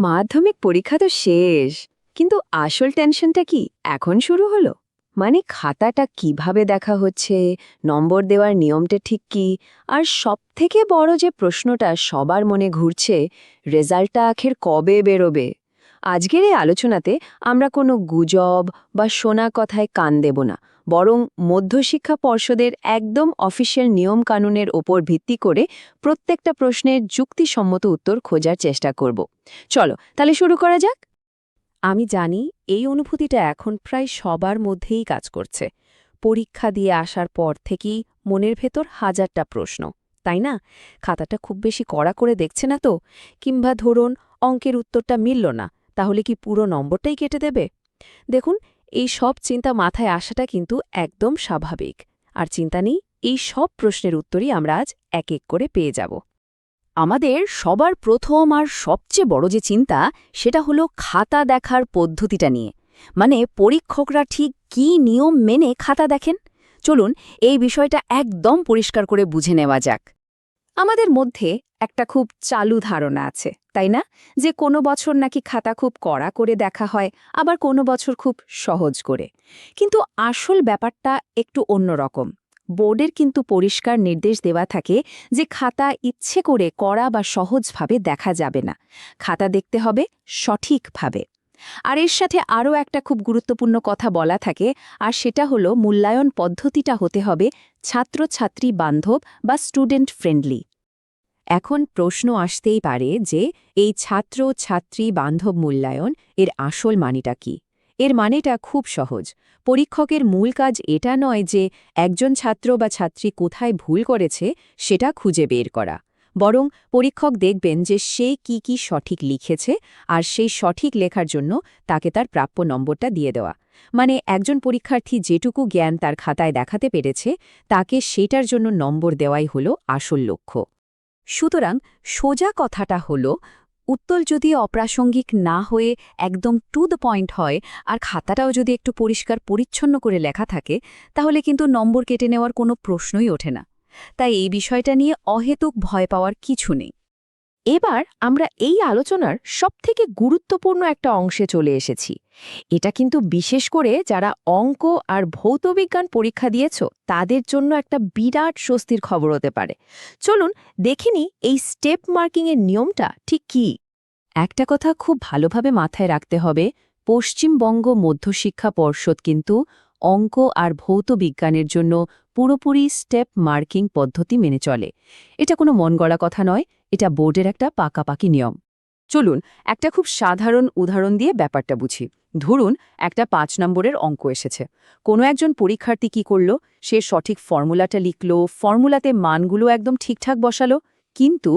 মাধ্যমিক পরীক্ষা তো শেষ, কিন্তু আসল টেনশনটা কি এখন শুরু হলো? মানে খাতাটা কিভাবে দেখা হচ্ছে, নম্বর দেওয়ার নিয়মটা ঠিক কি, আর সবথেকে বড় যে প্রশ্নটা সবার মনে ঘুরছে, রেজাল্টটা আখের কবে বেরোবে? আজকের এই আলোচনাতে আমরা কোনো গুজব বা শোনা কথায় কান দেব না, বরং মধ্যশিক্ষা পর্ষদের একদম অফিসিয়াল নিয়ম কানুনের ওপর ভিত্তি করে প্রত্যেকটা প্রশ্নের যুক্তিসম্মত উত্তর খোঁজার চেষ্টা করব। চলো তাহলে শুরু করা যাক। আমি জানি এই অনুভূতিটা এখন প্রায় সবার মধ্যেই কাজ করছে। পরীক্ষা দিয়ে আসার পর থেকেই মনের ভেতর হাজারটা প্রশ্ন, তাই না? খাতাটা খুব বেশি কড়া করে দেখছে না তো? কিংবা ধরুন অঙ্কের উত্তরটা মিলল না, তাহলে কি পুরো নম্বরটাই কেটে দেবে? দেখুন, এই সব চিন্তা মাথায় আসাটা কিন্তু একদম স্বাভাবিক। আর চিন্তা নেই, এই সব প্রশ্নের উত্তরই আমরা আজ এক এক করে পেয়ে যাব। আমাদের সবার প্রথম আর সবচেয়ে বড় যে চিন্তা সেটা হলো খাতা দেখার পদ্ধতিটা নিয়ে। মানে পরীক্ষকরা ঠিক কী নিয়ম মেনে খাতা দেখেন। চলুন এই বিষয়টা একদম পরিষ্কার করে বুঝে নেওয়া যাক। আমাদের মধ্যে একটা খুব চালু ধারণা আছে, তাই না? যে কোনো বছর নাকি খাতা খুব কড়া করে দেখা হয়, আবার কোনো বছর খুব সহজ করে। কিন্তু আসল ব্যাপারটা একটু অন্যরকম। বোর্ডের কিন্তু পরিষ্কার নির্দেশ দেওয়া থাকে যে খাতা ইচ্ছে করে কড়া বা সহজভাবে দেখা যাবে না। খাতা দেখতে হবে সঠিকভাবে। আর এর সাথে আরও একটা খুব গুরুত্বপূর্ণ কথা বলা থাকে, আর সেটা হলো মূল্যায়ন পদ্ধতিটা হতে হবে ছাত্রছাত্রী বান্ধব বা স্টুডেন্ট ফ্রেন্ডলি। এখন প্রশ্ন আসতেই পারে যে এই ছাত্র-ছাত্রী বান্ধব মূল্যায়ন এর আসল মানেটা কি? এর মানেটা খুব সহজ। পরীক্ষকের মূল কাজ এটা নয় যে একজন ছাত্র বা ছাত্রী কোথায় ভুল করেছে সেটা খুঁজে বের করা, বরং পরীক্ষক দেখবেন যে সে কি কি সঠিক লিখেছে আর সেই সঠিক লেখার জন্য তাকে তার প্রাপ্য নম্বরটা দিয়ে দেওয়া। মানে একজন পরীক্ষার্থী যেটুকু জ্ঞান তার খাতায় দেখাতে পেরেছে তাকে সেটার জন্য নম্বর দেওয়াই হল আসল লক্ষ্য। সুতরাং সোজা কথাটা হল, উত্তর যদি অপ্রাসঙ্গিক না হয়ে একদম টু দ্য পয়েন্ট হয় আর খাতাটাও যদি একটু পরিষ্কার পরিচ্ছন্ন করে লেখা থাকে, তাহলে কিন্তু নম্বর কেটে নেওয়ার কোনো প্রশ্নই ওঠে না। তাই এই বিষয়টা নিয়ে অহেতুক ভয় পাওয়ার কিছু নেই। এবার আমরা এই আলোচনার সবথেকে গুরুত্বপূর্ণ একটা অংশে চলে এসেছি। এটা কিন্তু বিশেষ করে যারা অঙ্ক আর ভৌতবিজ্ঞান পরীক্ষা দিয়েছ তাদের জন্য একটা বিরাট স্বস্তির খবর হতে পারে। চলুন দেখিনি এই স্টেপ মার্কিংয়ের নিয়মটা ঠিক কী। একটা কথা খুব ভালোভাবে মাথায় রাখতে হবে, পশ্চিমবঙ্গ মধ্যশিক্ষা পর্ষদ কিন্তু অঙ্ক আর ভৌত বিজ্ঞানের জন্য পুরোপুরি স্টেপ মার্কিং পদ্ধতি মেনে চলে। এটা কোনো মন গড়া কথা নয়, এটা বোর্ডের একটা পাকাপাকি নিয়ম। চলুন একটা খুব সাধারণ উদাহরণ দিয়ে ব্যাপারটা বুঝি। ধরুন একটা ৫ নম্বরের অঙ্ক এসেছে। কোনো একজন পরীক্ষার্থী কি করল, সে সঠিক ফর্মুলাটা লিখল, ফর্মুলাতে মানগুলো একদম ঠিকঠাক বসালো, কিন্তু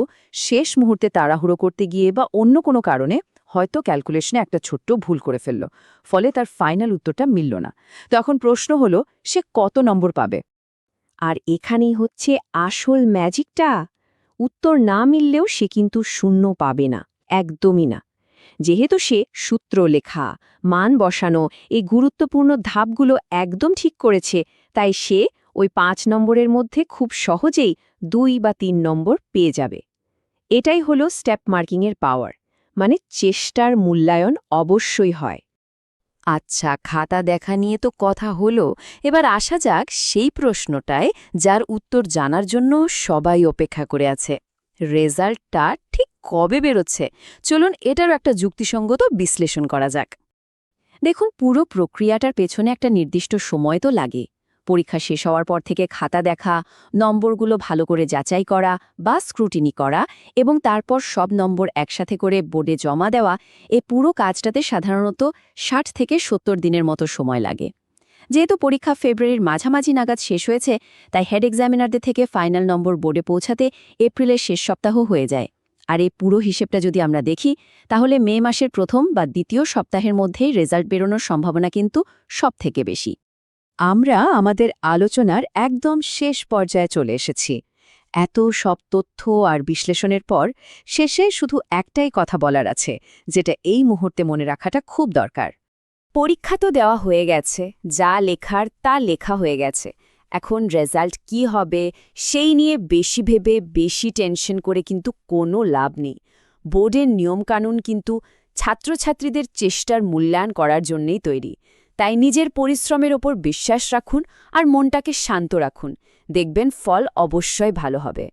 শেষ মুহূর্তে তাড়াহুড়ো করতে গিয়ে বা অন্য কোনো কারণে হয়তো ক্যালকুলেশনে একটা ছোট্ট ভুল করে ফেলল, ফলে তার ফাইনাল উত্তরটা মিলল না। তখন প্রশ্ন হলো, সে কত নম্বর পাবে? আর এখানেই হচ্ছে আসল ম্যাজিকটা। উত্তর না মিললেও সে কিন্তু শূন্য পাবে না, একদমই না। যেহেতু সে সূত্র লেখা, মান বসানো, এই গুরুত্বপূর্ণ ধাপগুলো একদম ঠিক করেছে, তাই সে ওই ৫ নম্বরের মধ্যে খুব সহজেই ২ বা ৩ নম্বর পেয়ে যাবে। এটাই হলো স্টেপ মার্কিংয়ের পাওয়ার, মানে চেষ্টার মূল্যায়ন অবশ্যই হয়। আচ্ছা, খাতা দেখা নিয়ে তো কথা হলো, এবার আসা যাক সেই প্রশ্নটায় যার উত্তর জানার জন্য সবাই অপেক্ষা করে আছে। রেজাল্টটা ঠিক কবে বেরোচ্ছে? চলুন এটারও একটা যুক্তিসঙ্গত বিশ্লেষণ করা যাক। দেখুন, পুরো প্রক্রিয়াটার পেছনে একটা নির্দিষ্ট সময় তো লাগে। পরীক্ষা শেষ হওয়ার পর থেকে খাতা দেখা, নম্বরগুলো ভালো করে যাচাই করা বা স্ক্রুটিনি করা, এবং তারপর সব নম্বর একসাথে করে বোর্ডে জমা দেওয়া, এই পুরো কাজটাতে সাধারণত ৬০ থেকে ৭০ দিনের মতো সময় লাগে। যেহেতু পরীক্ষা ফেব্রুয়ারির মাঝামাঝি নাগাদ শেষ হয়েছে, তাই হেড এক্সামিনারদের থেকে ফাইনাল নম্বর বোর্ডে পৌঁছাতে এপ্রিলের শেষ সপ্তাহ হয়ে যায়। আর এই পুরো হিসেবটা যদি আমরা দেখি, তাহলে মে মাসের প্রথম বা দ্বিতীয় সপ্তাহের মধ্যেই রেজাল্ট বেরোনোর সম্ভাবনা কিন্তু সবথেকে বেশি। আমরা আমাদের আলোচনার একদম শেষ পর্যায়ে চলে এসেছি। এত সব তথ্য আর বিশ্লেষণের পর শেষে শুধু একটাই কথা বলার আছে, যেটা এই মুহূর্তে মনে রাখাটা খুব দরকার। পরীক্ষা তো দেওয়া হয়ে গেছে, যা লেখার তা লেখা হয়ে গেছে। এখন রেজাল্ট কি হবে সেই নিয়ে বেশি ভেবে বেশি টেনশন করে কিন্তু কোনো লাভ নেই। বোর্ডের নিয়মকানুন কিন্তু ছাত্রছাত্রীদের চেষ্টার মূল্যায়ন করার জন্যই তৈরি। তাই নিজের পরিশ্রমের ওপর বিশ্বাস রাখুন আর মনটাকে শান্ত রাখুন। দেখবেন ফল অবশ্যই ভালো হবে।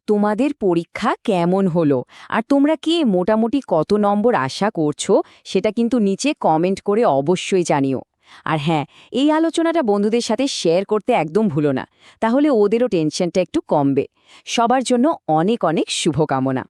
তোমাদের পরীক্ষা কেমন হলো আর তোমরা কি মোটামুটি কত নম্বর আশা করছো সেটা কিন্তু নিচে কমেন্ট করে অবশ্যই জানিও। আর হ্যাঁ, এই আলোচনাটা বন্ধুদের সাথে শেয়ার করতে একদম ভুলো না, তাহলে ওদেরও টেনশনটা একটু কমবে। সবার জন্য অনেক অনেক শুভকামনা।